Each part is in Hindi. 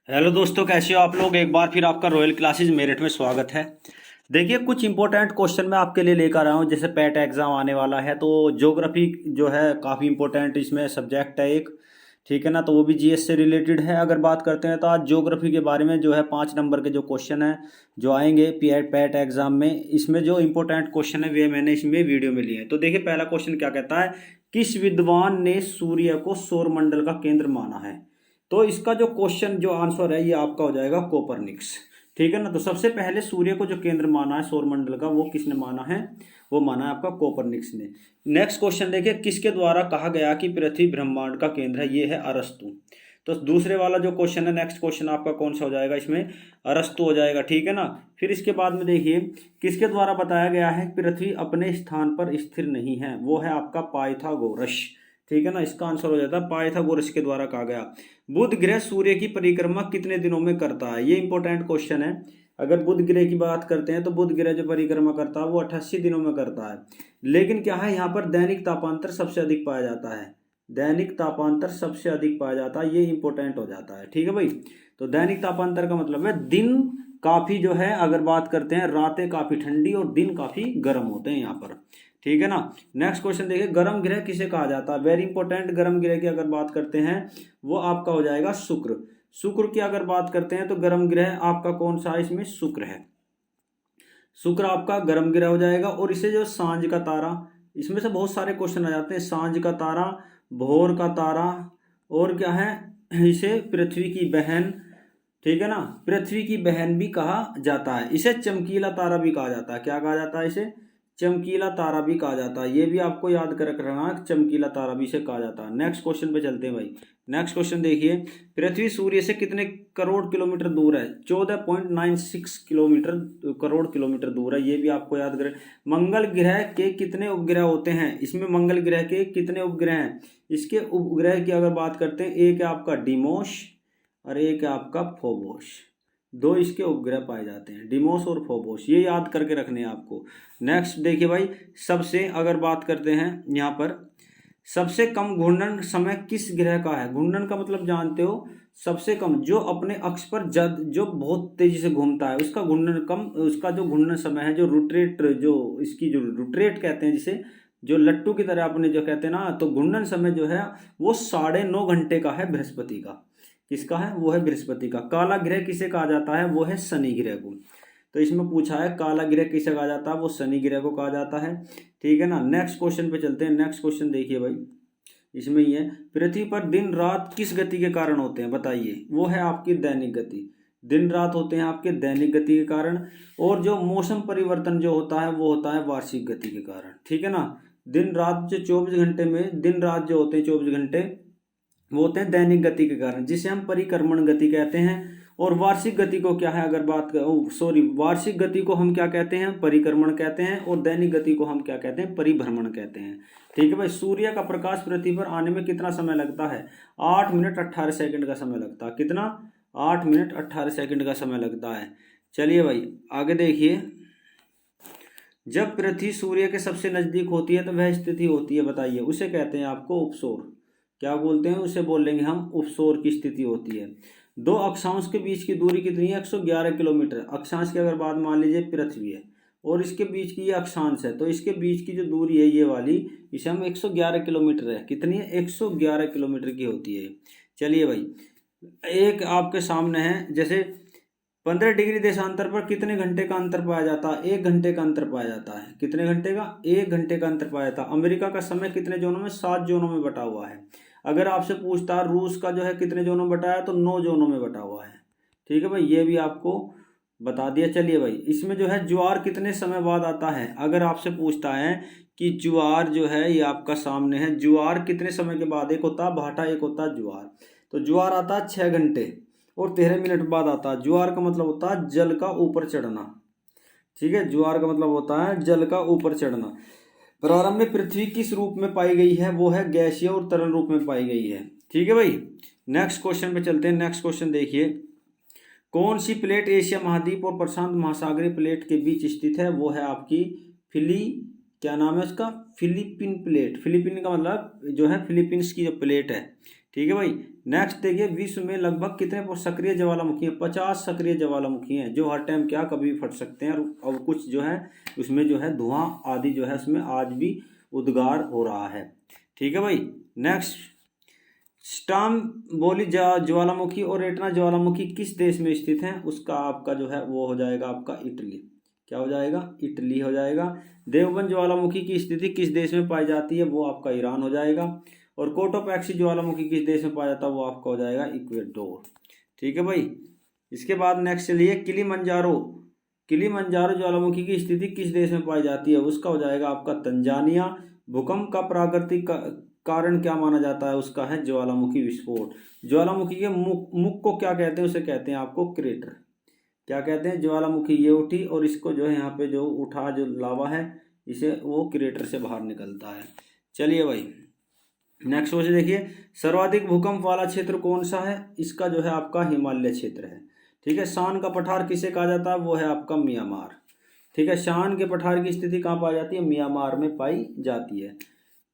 हेलो दोस्तों, कैसे हो आप लोग। एक बार फिर आपका रॉयल क्लासेज मेरिट में स्वागत है। देखिए, कुछ इंपॉर्टेंट क्वेश्चन मैं आपके लिए लेकर आया हूँ। जैसे पैट एग्जाम आने वाला है तो ज्योग्राफी जो है काफ़ी इंपॉर्टेंट इसमें सब्जेक्ट है एक। ठीक है ना, तो वो भी जीएस से रिलेटेड है। अगर बात करते हैं तो आज ज्योग्राफी के बारे में जो है 5 नंबर के जो क्वेश्चन हैं जो आएंगे पैट एग्जाम में, इसमें जो इंपॉर्टेंट क्वेश्चन है वे मैंने इसमें वीडियो में लिए हैं। तो देखिए, पहला क्वेश्चन क्या कहता है, किस विद्वान ने सूर्य को सौरमंडल का केंद्र माना है। तो इसका जो क्वेश्चन जो आंसर है ये आपका हो जाएगा कोपरनिक्स। ठीक है ना, तो सबसे पहले सूर्य को जो केंद्र माना है सौरमंडल का, वो किसने माना है, वो माना है आपका कोपरनिक्स ने। नेक्स्ट क्वेश्चन देखिए, किसके द्वारा कहा गया कि पृथ्वी ब्रह्मांड का केंद्र है, ये है अरस्तु। तो दूसरे वाला जो क्वेश्चन है, नेक्स्ट क्वेश्चन आपका कौन सा हो जाएगा, इसमें अरस्तु हो जाएगा। ठीक है ना, फिर इसके बाद में देखिए, किसके द्वारा बताया गया है पृथ्वी अपने स्थान पर स्थिर नहीं है, वो है आपका पाइथागोरस। ठीक है ना, इसका आंसर हो जाता है पाइथागोरस के द्वारा कहा गया। बुध ग्रह सूर्य की परिक्रमा कितने दिनों में करता है, ये इंपॉर्टेंट क्वेश्चन है। अगर बुध ग्रह की बात करते हैं तो बुध ग्रह जो परिक्रमा करता है वो 88 दिनों में करता है। लेकिन क्या है, यहाँ पर दैनिक तापांतर सबसे अधिक पाया जाता है। दैनिक तापांतर सबसे अधिक पाया जाता है, ये इंपॉर्टेंट हो जाता है। ठीक है भाई, तो दैनिक तापांतर का मतलब है दिन काफी जो है, अगर बात करते हैं रातें काफी ठंडी और दिन काफी गर्म होते हैं यहाँ पर। ठीक है ना, नेक्स्ट क्वेश्चन देखिए, गर्म ग्रह किसे कहा जाता है, वेरी इंपॉर्टेंट। गर्म ग्रह की अगर बात करते हैं वो आपका हो जाएगा शुक्र। शुक्र की अगर बात करते हैं तो गर्म ग्रह आपका कौन सा है, इसमें शुक्र है। शुक्र आपका गर्म ग्रह हो जाएगा। और इसे जो सांझ का तारा, इसमें से बहुत सारे क्वेश्चन आ जाते हैं। सांझ का तारा, भोर का तारा, और क्या है, इसे पृथ्वी की बहन, ठीक है ना, पृथ्वी की बहन भी कहा जाता है। इसे चमकीला तारा भी कहा जाता है। क्या कहा जाता है, इसे चमकीला तारा भी कहा जाता है। ये भी आपको याद कर रखना, चमकीला तारा भी इसे कहा जाता है। नेक्स्ट क्वेश्चन पे चलते हैं भाई। नेक्स्ट क्वेश्चन देखिए, पृथ्वी सूर्य से कितने करोड़ किलोमीटर दूर है। 14.96 किलोमीटर, करोड़ किलोमीटर दूर है। ये भी आपको याद करें। मंगल ग्रह के कितने उपग्रह होते हैं, इसमें मंगल ग्रह के कितने उपग्रह हैं। इसके उपग्रह की अगर बात करते हैं, एक है आपका डिमोस और एक है आपका फोबोस। दो इसके उपग्रह पाए जाते हैं, डिमोस और फोबोस, ये याद करके रखने हैं आपको। नेक्स्ट देखिए भाई, सबसे अगर बात करते हैं यहाँ पर, सबसे कम घूर्णन समय किस ग्रह का है। घूर्णन का मतलब जानते हो, सबसे कम जो अपने अक्ष पर जो बहुत तेजी से घूमता है उसका घूर्णन कम, उसका जो घूर्णन समय है, जो रोटेट, जो इसकी जो रोटेट कहते हैं जिसे, जो लट्टू की तरह अपने जो कहते हैं ना, तो घूर्णन समय जो है वो 9.5 घंटे का है बृहस्पति का। किसका है, वो है बृहस्पति का। काला ग्रह किसे कहा जाता है, वो है शनि ग्रह को। तो इसमें पूछा है काला ग्रह किसे कहा जाता है, वो शनि ग्रह को कहा जाता है। ठीक है ना, नेक्स्ट क्वेश्चन पे चलते हैं। नेक्स्ट क्वेश्चन देखिए भाई, इसमें ही है, पृथ्वी पर दिन रात किस गति के कारण होते हैं, बताइए। वो है आपकी दैनिक गति। दिन रात होते हैं आपके दैनिक गति के कारण। और जो मौसम परिवर्तन जो होता है वो होता है वार्षिक गति के कारण। ठीक है ना, दिन रात जो 24 घंटे में, दिन रात जो होते हैं 24 घंटे, वो होते हैं दैनिक गति के कारण, जिसे हम परिक्रमण गति कहते हैं। और वार्षिक गति को क्या है, अगर बात सॉरी, वार्षिक गति को हम क्या कहते हैं, परिक्रमण कहते हैं। और दैनिक गति को हम क्या कहते हैं, परिभ्रमण कहते हैं। ठीक है भाई, सूर्य का प्रकाश पृथ्वी पर आने में कितना समय लगता है, 8 मिनट 18 सेकंड का समय लगता है। कितना, 8 मिनट 18 सेकंड का समय लगता है। चलिए भाई आगे देखिए, जब पृथ्वी सूर्य के सबसे नजदीक होती है तो वह स्थिति होती है, बताइए, उसे कहते हैं आपको उपसौर। क्या बोलते हैं उसे, बोलेंगे हम उपसौर की स्थिति होती है। दो अक्षांश के बीच की दूरी कितनी है, 111 किलोमीटर। अक्षांश की अगर बात मान लीजिए पृथ्वी है और इसके बीच की ये अक्षांश है, तो इसके बीच की जो दूरी है ये वाली, इसे हम 111 किलोमीटर है। कितनी है, 111 किलोमीटर की होती है। चलिए भाई, एक आपके सामने है, जैसे 15 डिग्री देशांतर पर कितने घंटे का अंतर पाया जाता है, 1 घंटे का अंतर पाया जाता है। कितने घंटे का, 1 घंटे का अंतर पाया जाता है। अमेरिका का समय कितने जोनों में, 7 जोनों में बटा हुआ है। अगर आपसे पूछता है रूस का जो है कितने जोनों में बटा है, तो 9 जोनों में बटा हुआ है। ठीक है भाई, ये भी आपको बता दिया। चलिए भाई, इसमें जो है ज्वार कितने समय बाद आता है, अगर आपसे पूछता है कि ज्वार जो है, ये आपका सामने है, ज्वार कितने समय के बाद, एक होता है भाटा, एक होता है ज्वार। तो ज्वार आता है 6 घंटे और 13 मिनट बाद आता है। ज्वार का मतलब होता है जल का ऊपर चढ़ना। ठीक है, ज्वार का मतलब होता है जल का ऊपर चढ़ना। प्रारंभ में पृथ्वी किस रूप में पाई गई है, वो है गैसीय और तरल रूप में पाई गई है। ठीक है भाई, नेक्स्ट क्वेश्चन पे चलते हैं। नेक्स्ट क्वेश्चन देखिए, कौन सी प्लेट एशिया महाद्वीप और प्रशांत महासागरीय प्लेट के बीच स्थित है, वो है आपकी फिली, क्या नाम है उसका, फिलीपीन प्लेट। फिलीपीन का मतलब जो है फिलीपींस की जो प्लेट है। ठीक है भाई। नेक्स्ट देखिए, विश्व में लगभग कितने सक्रिय ज्वालामुखी हैं? 50 सक्रिय ज्वालामुखी हैं जो हर टाइम क्या कभी भी फट सकते हैं, और कुछ जो है उसमें जो है धुआं आदि जो है उसमें आज भी उद्गार हो रहा है। ठीक है भाई। नेक्स्ट, स्ट्रोम्बोली ज्वालामुखी और एटना ज्वालामुखी किस देश में स्थित हैं? उसका आपका जो है वो हो जाएगा आपका इटली। क्या हो जाएगा? इटली हो जाएगा। देवबंद ज्वालामुखी की स्थिति किस देश में पाई जाती है? वो आपका ईरान हो जाएगा। और कोटोपैक्सी ज्वालामुखी किस देश में पाया जाता है? वो आपका हो जाएगा इक्वेडोर। ठीक है भाई। इसके बाद नेक्स्ट चलिए, किलिमंजारो ज्वालामुखी की स्थिति किस देश में पाई जाती है? उसका हो जाएगा आपका तंजानिया। भूकंप का प्राकृतिक कारण क्या माना जाता है? उसका है ज्वालामुखी विस्फोट। ज्वालामुखी के मुख को क्या कहते हैं? उसे कहते हैं आपको क्रेटर। क्या कहते हैं? ज्वालामुखी ये उठी और इसको जो है यहाँ पे जो उठा जो लावा है इसे वो क्रेटर से बाहर निकलता है। चलिए भाई, नेक्स्ट क्वेश्चन देखिए, सर्वाधिक भूकंप वाला क्षेत्र कौन सा है? इसका जो है आपका हिमालय क्षेत्र है। ठीक है। शान का पठार किसे कहा जाता है? वो है आपका म्यांमार। ठीक है। शान के पठार की स्थिति कहाँ पाई जाती है? म्यांमार में पाई जाती है।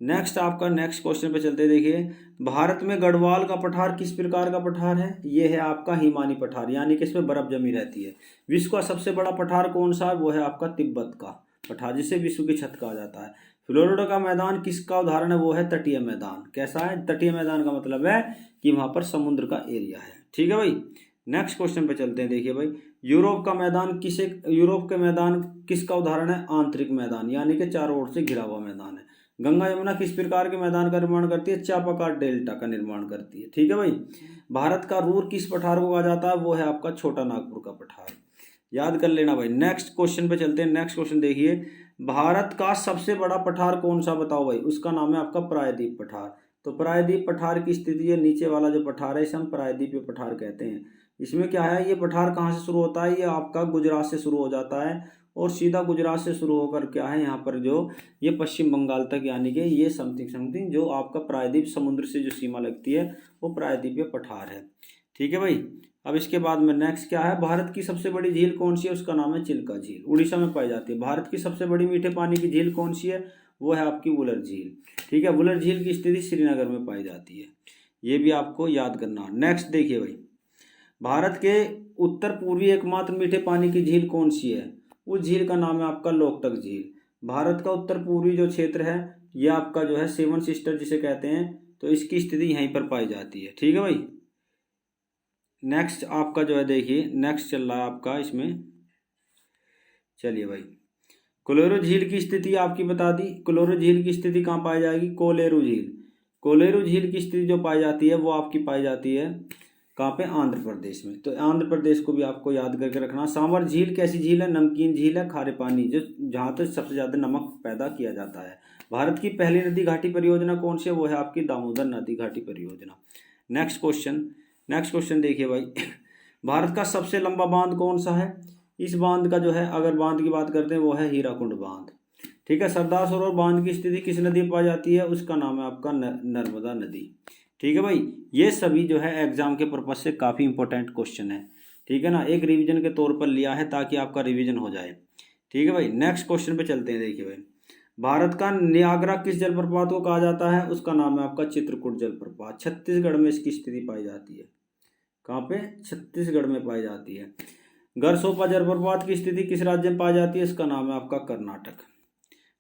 नेक्स्ट आपका नेक्स्ट क्वेश्चन पे चलते देखिए, भारत में गढ़वाल का पठार किस प्रकार का पठार है? ये है आपका हिमानी पठार, यानी कि इसमें बर्फ जमी रहती है। विश्व का सबसे बड़ा पठार कौन सा है? वो है आपका तिब्बत का पठार, जिसे विश्व की छत कहा जाता है। फ्लोरिडा का मैदान किसका उदाहरण है? वो है तटीय मैदान। कैसा है? तटीय मैदान का मतलब है कि वहां पर समुद्र का एरिया है। ठीक है भाई। नेक्स्ट क्वेश्चन पे चलते हैं। देखिए भाई, यूरोप के मैदान किसका उदाहरण है? आंतरिक मैदान, यानी कि चारों ओर से घिरा हुआ मैदान है। गंगा यमुना किस प्रकार के मैदान का निर्माण करती है? चापाकार डेल्टा का निर्माण करती है। ठीक है भाई। भारत का रूर किस पठार को कहा जाता है? वो है आपका छोटा नागपुर का पठार। याद कर लेना भाई। नेक्स्ट क्वेश्चन पे चलते हैं। नेक्स्ट क्वेश्चन देखिए, भारत का सबसे बड़ा पठार कौन सा? बताओ भाई। उसका नाम है आपका प्रायद्वीप पठार। तो प्रायद्वीप पठार की स्थिति है, नीचे वाला जो पठार है इसे हम प्रायद्वीपीय पठार कहते हैं। इसमें क्या है, ये पठार कहाँ से शुरू होता है? ये आपका गुजरात से शुरू हो जाता है और सीधा गुजरात से शुरू होकर क्या है यहाँ पर जो ये पश्चिम बंगाल तक, यानी कि ये समथिंग जो आपका प्रायद्वीप समुद्र से जो सीमा लगती है वो प्रायद्वीपीय पठार है। ठीक है भाई। अब इसके बाद में नेक्स्ट क्या है, भारत की सबसे बड़ी झील कौन सी है? उसका नाम है चिल्का झील, उड़ीसा में पाई जाती है। भारत की सबसे बड़ी मीठे पानी की झील कौन सी है? वो है आपकी वुलर झील। ठीक है। वुलर झील की स्थिति श्रीनगर में पाई जाती है, ये भी आपको याद करना। नेक्स्ट देखिए भाई, भारत के उत्तर पूर्वी एकमात्र मीठे पानी की झील कौन सी है? उस झील का नाम है आपका लोकटक झील। भारत का उत्तर पूर्वी जो क्षेत्र है यह आपका जो है सेवन सिस्टर जिसे कहते हैं, तो इसकी स्थिति यहीं पर पाई जाती है। ठीक है भाई। नेक्स्ट आपका जो है देखिए, नेक्स्ट चल रहा है आपका इसमें, चलिए भाई, कोलेरू झील की स्थिति आपकी बता दी। कोलेरू झील की स्थिति कहाँ पाई जाएगी? कोलेरू झील। कोलेरू झील की स्थिति जो पाई जाती है वो आपकी पाई जाती है कहाँ पे? आंध्र प्रदेश में। तो आंध्र प्रदेश को भी आपको याद करके रखना। सांवर झील कैसी झील है? नमकीन झील है, खारे पानी, जो जहाँ तो सबसे ज़्यादा नमक पैदा किया जाता है। भारत की पहली नदी घाटी परियोजना कौन सी है? वो है आपकी दामोदर नदी घाटी परियोजना। नेक्स्ट क्वेश्चन देखिए भाई, भारत का सबसे लंबा बांध कौन सा है? इस बांध का जो है, अगर बांध की बात करते हैं वो है हीराकुंड बांध। ठीक है। सरदार सरोवर बांध की स्थिति किस नदी में पाई जाती है? उसका नाम है आपका नर्मदा नदी। ठीक है भाई। ये सभी जो है एग्जाम के पर्पज से काफ़ी इंपॉर्टेंट क्वेश्चन है। ठीक है ना, एक रिवीजन के तौर पर लिया है ताकि आपका रिवीजन हो जाए। ठीक है भाई। नेक्स्ट क्वेश्चन पे चलते हैं। देखिए भाई, भारत का नियाग्रा किस जलप्रपात को कहा जाता है? उसका नाम है आपका चित्रकूट जलप्रपात। छत्तीसगढ़ में इसकी स्थिति पाई जाती है। कहाँ पे? छत्तीसगढ़ में पाई जाती है। गरसोपा जलप्रपात की स्थिति किस राज्य में पाई जाती है? इसका नाम है आपका कर्नाटक।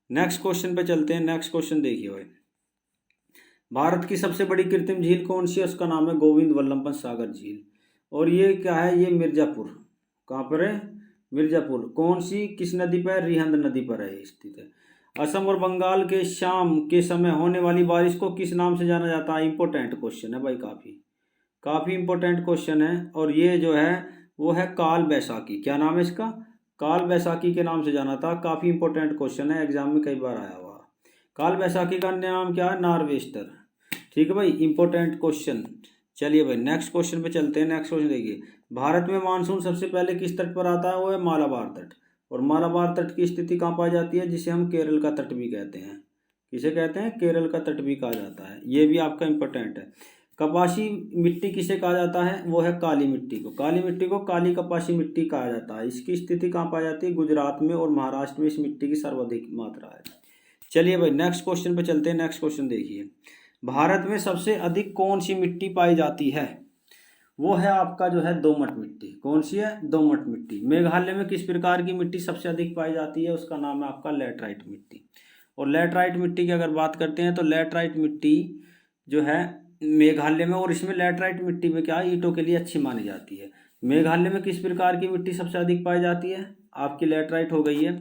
नेक्स्ट क्वेश्चन पे चलते हैं। नेक्स्ट क्वेश्चन देखिए भाई, भारत की सबसे बड़ी कृत्रिम झील कौन सी है? उसका नाम है गोविंद वल्लभ पंत सागर झील। और ये क्या है? ये मिर्जापुर। कहाँ पर है? मिर्जापुर। कौन सी, किस नदी पर? रिहंद नदी पर है स्थित है। असम और बंगाल के शाम के समय होने वाली बारिश को किस नाम से जाना जाता है? इंपॉर्टेंट क्वेश्चन है भाई, काफ़ी इंपॉर्टेंट क्वेश्चन है। और ये जो है वो है काल बैसाखी। क्या नाम है इसका? काल बैसाखी के नाम से जाना था। काफ़ी इंपॉर्टेंट क्वेश्चन है, एग्जाम में कई बार आया हुआ। काल बैसाखी का नाम क्या है? नार्वेस्टर। ठीक है भाई, इंपॉर्टेंट क्वेश्चन। चलिए भाई नेक्स्ट क्वेश्चन पे चलते हैं। नेक्स्ट क्वेश्चन देखिए, भारत में मानसून सबसे पहले किस तट पर आता है? वो है मालाबार तट। और मालाबार तट की स्थिति कहाँ पाई जाती है? जिसे हम केरल का तट भी कहते हैं। किसे कहते हैं? केरल का तट भी कहा जाता है। ये भी आपका इंपॉर्टेंट है। कपासी मिट्टी किसे कहा जाता है? वो है काली मिट्टी को। काली मिट्टी को काली कपासी मिट्टी कहा जाता है। इसकी स्थिति कहाँ पाई जाती है? गुजरात में और महाराष्ट्र में इस मिट्टी की सर्वाधिक मात्रा है। चलिए भाई नेक्स्ट क्वेश्चन पे चलते हैं। नेक्स्ट क्वेश्चन देखिए, भारत में सबसे अधिक कौन सी मिट्टी पाई जाती है? वो है आपका जो है दोमट मिट्टी। कौन सी है? दोमट मिट्टी। मेघालय में किस प्रकार की मिट्टी सबसे अधिक पाई जाती है? उसका नाम है आपका लैटराइट मिट्टी। और लैटराइट मिट्टी की अगर बात करते हैं तो लैटराइट मिट्टी जो है मेघालय में, और इसमें लैटराइट मिट्टी में क्या है, ईंटों के लिए अच्छी मानी जाती है। मेघालय में किस प्रकार की मिट्टी सबसे अधिक पाई जाती है? आपकी लैटराइट हो गई है।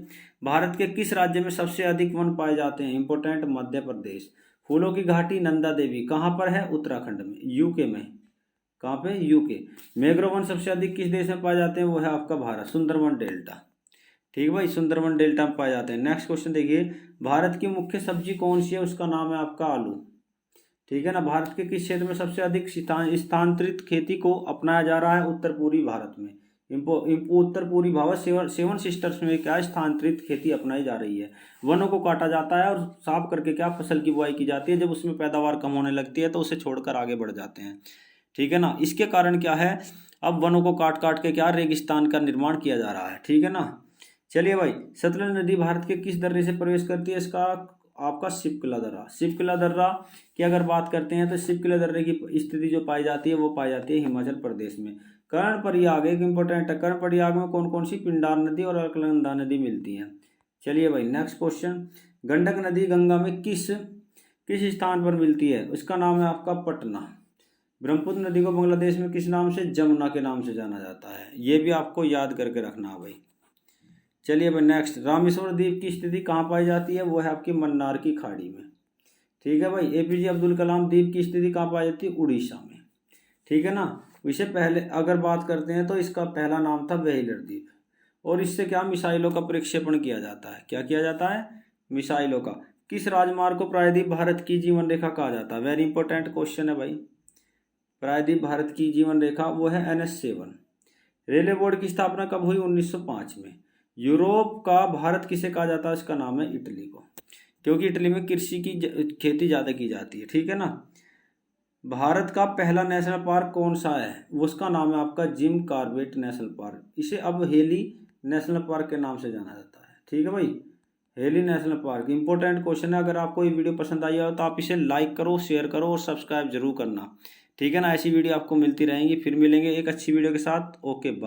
भारत के किस राज्य में सबसे अधिक वन पाए जाते हैं? इंपोर्टेंट, मध्य प्रदेश। फूलों की घाटी नंदा देवी कहाँ पर है? उत्तराखंड में, यूके में। कहाँ पे? यूके। मैंग्रोव वन सबसे अधिक किस देश में पाए जाते हैं? वो है आपका भारत, सुंदरबन डेल्टा। ठीक है भाई, सुंदरबन डेल्टा में पाए जाते हैं। नेक्स्ट क्वेश्चन देखिए, भारत की मुख्य सब्जी कौन सी है? उसका नाम है आपका आलू। ठीक है ना। भारत के किस क्षेत्र में सबसे अधिक स्थानांतरित खेती को अपनाया जा रहा है? उत्तर पूर्वी भारत में। उत्तर पूर्वी भारत सेवन सिस्टर्स में क्या स्थानांतरित खेती अपनाई जा रही है। वनों को काटा जाता है और साफ करके क्या फसल की बुआई की जाती है। जब उसमें पैदावार कम होने लगती है तो उसे छोड़कर आगे बढ़ जाते हैं। ठीक है ना। इसके कारण क्या है, अब वनों को काट काट के क्या रेगिस्तान का निर्माण किया जा रहा है। ठीक है ना। चलिए भाई, सतलज नदी भारत के किस दर्रे से प्रवेश करती है? इसका आपका शिपकिला दर्रा। शिपकिला दर्रा की अगर बात करते हैं तो शिपकिला दर्रे की स्थिति जो पाई जाती है वो पाई जाती है हिमाचल प्रदेश में। कर्णप्रयाग एक इंपॉर्टेंट है। कर्णप्रयाग में कौन कौन सी? पिंडार नदी और अलकनंदा नदी मिलती है। चलिए भाई, नेक्स्ट क्वेश्चन, गंडक नदी गंगा में किस स्थान पर मिलती है? उसका नाम है आपका पटना। ब्रह्मपुत्र नदी को बांग्लादेश में किस नाम से? जमुना के नाम से जाना जाता है। ये भी आपको याद करके रखना है भाई। चलिए भाई नेक्स्ट, रामेश्वर द्वीप की स्थिति कहाँ पाई जाती है? वो है आपकी मन्नार की खाड़ी में। ठीक है भाई। एपीजे अब्दुल कलाम द्वीप की स्थिति कहाँ पाई जाती है? उड़ीसा में। ठीक है ना। इससे पहले अगर बात करते हैं तो इसका पहला नाम था व्हीलर द्वीप, और इससे क्या मिसाइलों का प्रक्षेपण किया जाता है। क्या किया जाता है? मिसाइलों का। किस राजमार्ग को प्रायद्वीप भारत की जीवन रेखा कहा जाता है? वेरी इंपॉर्टेंट क्वेश्चन है भाई। प्रायद्वीप भारत की जीवन रेखा वो है NH7। रेलवे बोर्ड की स्थापना कब हुई? 1905 में। यूरोप का भारत किसे कहा जाता है? इसका नाम है इटली को, क्योंकि इटली में कृषि की खेती ज़्यादा की जाती है। ठीक है ना। भारत का पहला नेशनल पार्क कौन सा है? उसका नाम है आपका जिम कॉर्बेट नेशनल पार्क। इसे अब हेली नेशनल पार्क के नाम से जाना जाता है। ठीक है भाई, heli national park. Important question है। अगर आपको ये वीडियो पसंद आई हो तो आप इसे लाइक करो, शेयर करो और सब्सक्राइब जरूर करना। ठीक है ना। ऐसी वीडियो आपको मिलती रहेंगी। फिर मिलेंगे एक अच्छी वीडियो के साथ। Okay bye.